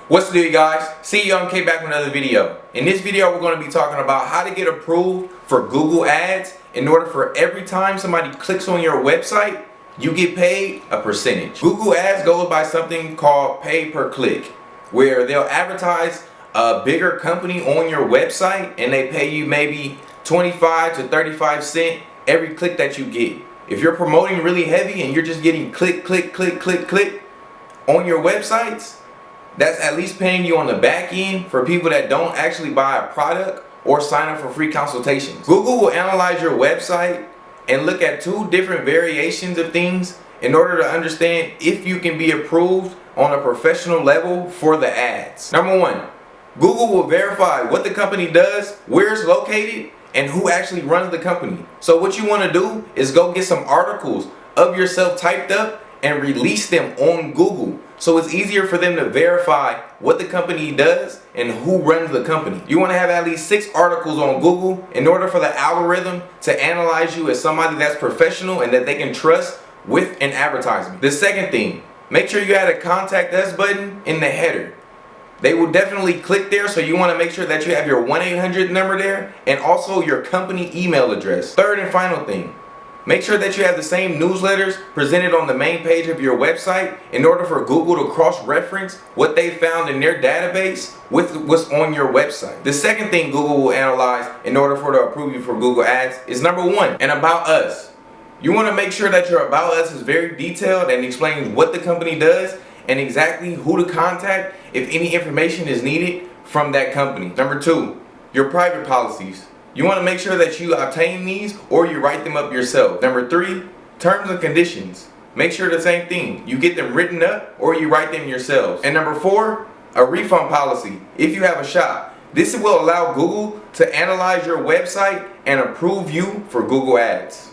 What's the deal, guys? CEO back with another video. In this video, we're going to be talking about how to get approved for Google Ads in order for every time somebody clicks on your website, you get paid a percentage. Google Ads goes by something called pay per click, where they'll advertise a bigger company on your website and they pay you maybe 25 to 35 cents every click that you get. If you're promoting really heavy and you're just getting click on your websites, that's at least paying you on the back end for people that don't actually buy a product or sign up for free consultations. Google will analyze your website and look at two different variations of things in order to understand if you can be approved on a professional level for the ads. Number one, Google will verify what the company does, where it's located, and who actually runs the company. So what you want to do is go get some articles of yourself typed up and release them on Google, so it's easier for them to verify what the company does and who runs the company. You want to have at least 6 articles on Google in order for the algorithm to analyze you as somebody that's professional and that they can trust with an advertisement. The second thing, make sure you add a contact us button in the header. They will definitely click there, so you want to make sure that you have your 1-800 number there and also your company email address. Third and final thing, make sure that you have the same newsletters presented on the main page of your website in order for Google to cross-reference what they found in their database with what's on your website. The second thing Google will analyze in order for to approve you for Google Ads is number 1, an About Us. You want to make sure that your About Us is very detailed and explains what the company does and exactly who to contact if any information is needed from that company. Number 2, your private policies. You want to make sure that you obtain these or you write them up yourself. Number 3, terms and conditions. Make sure the same thing. You get them written up or you write them yourselves. And number 4, a refund policy. If you have a shop, this will allow Google to analyze your website and approve you for Google Ads.